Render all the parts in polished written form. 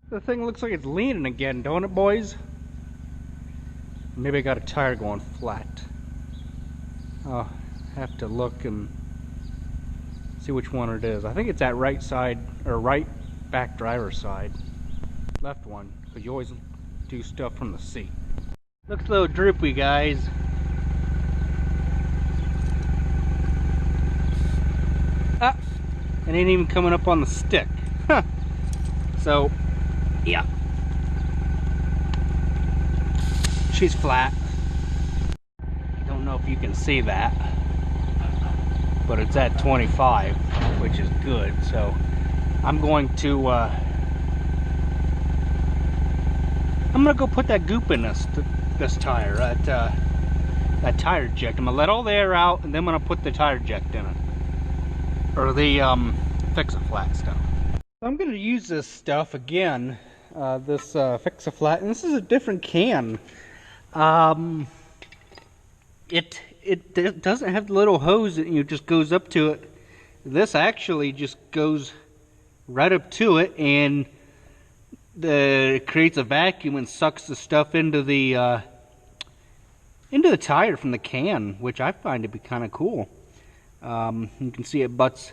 The thing looks like it's leaning again, don't it, boys? Maybe I got a tire going flat. I'll have to look and see which one it is. I think it's that right side, or right back driver's side. Left one, because you always do stuff from the seat. Looks a little droopy, guys. Ah, it ain't even coming up on the stick. Huh. So, yeah. She's flat. Don't know if you can see that, but it's at 25, which is good. So I'm going to go put that goop in this tire, that tire eject. I'm gonna let all the air out, and then I'm gonna put the tire eject in it, or the Fix-A-Flat stuff. I'm gonna use this stuff again, this Fix-A-Flat, and this is a different can. It doesn't have the little hose that just goes up to it. This actually just goes right up to it, and it creates a vacuum and sucks the stuff into the tire from the can, which I find to be kind of cool. You can see it butts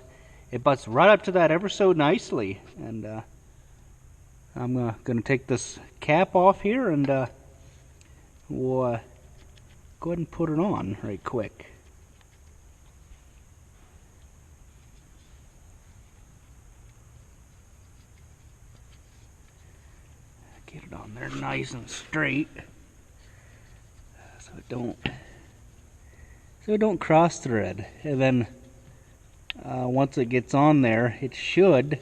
right up to that ever so nicely, and I'm going to take this cap off here, and we'll go ahead and put it on right quick. Get it on there nice and straight, so it don't cross thread. And then once it gets on there, it should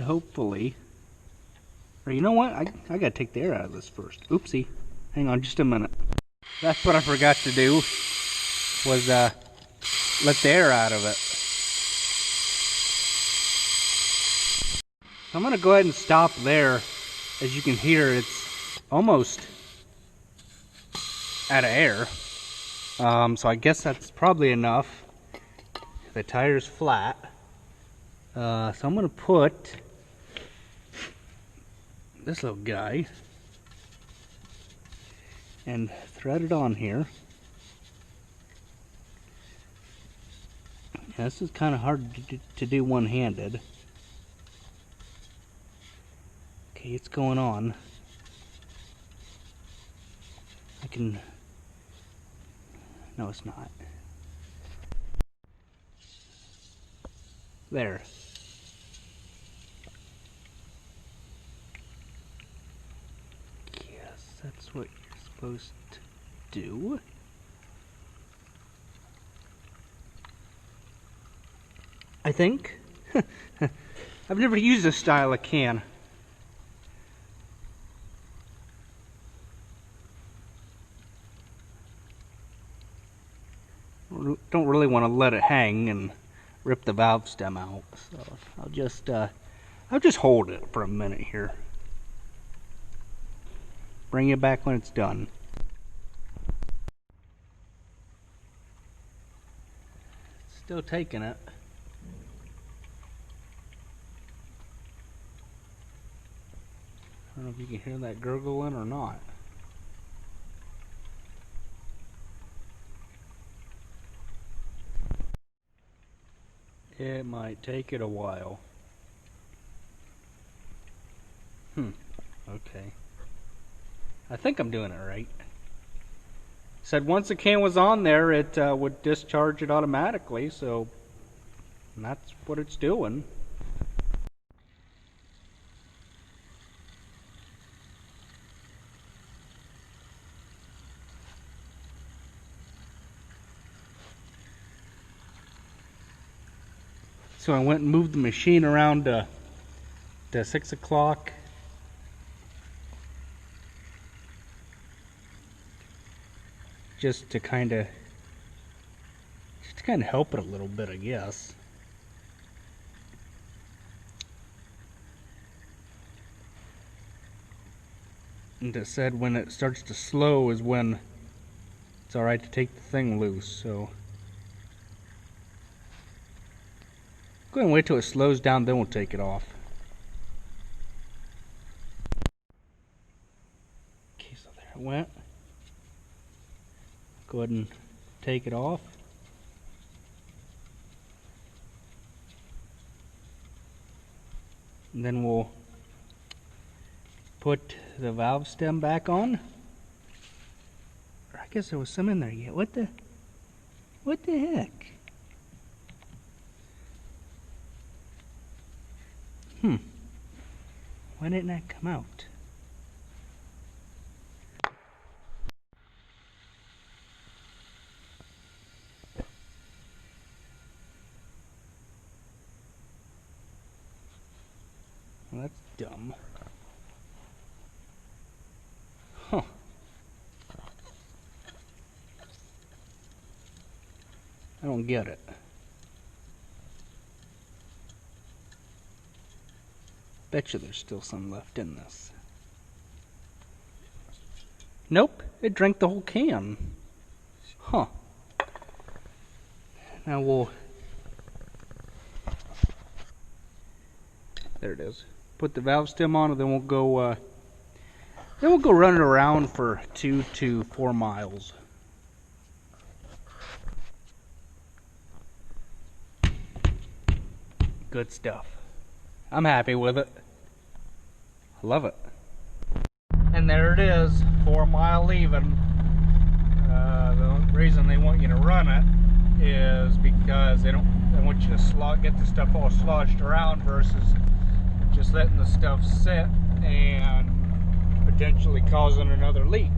hopefully, or you know what, I gotta take the air out of this first. Oopsie, hang on just a minute. That's what I forgot to do, was let the air out of it. I'm gonna go ahead and stop there. As you can hear, it's almost out of air. So I guess that's probably enough. The tire's flat. So I'm gonna put this little guy and thread it on here. Yeah, this is kind of hard to do one-handed. Okay, it's going on. No, it's not. There. Yes, that's what you're supposed to do. I think. I've never used this style of can. Don't really want to let it hang and rip the valve stem out, so I'll just hold it for a minute here. Bring it back when it's done. Still taking it. I don't know if you can hear that gurgling or not. It might take it a while. Okay. I think I'm doing it right. Said once the can was on there, it would discharge it automatically, so that's what it's doing. So I went and moved the machine around to 6 o'clock. Just to kind of help it a little bit, I guess. And it said when it starts to slow is when it's alright to take the thing loose, so Go ahead and wait till it slows down, then we'll take it off. Okay, so there it went. Go ahead and take it off. And then we'll put the valve stem back on. I guess there was some in there yet. What the heck? Why didn't that come out? Well, that's dumb. Huh. I don't get it. Bet you there's still some left in this. Nope, it drank the whole can. Huh. Now we'll... There it is. Put the valve stem on, and then we'll go run it around for 2 to 4 miles. Good stuff. I'm happy with it. I love it. And there it is, 4 mile leaving. The reason they want you to run it is because they want you to get the stuff all sloshed around versus just letting the stuff sit and potentially causing another leak.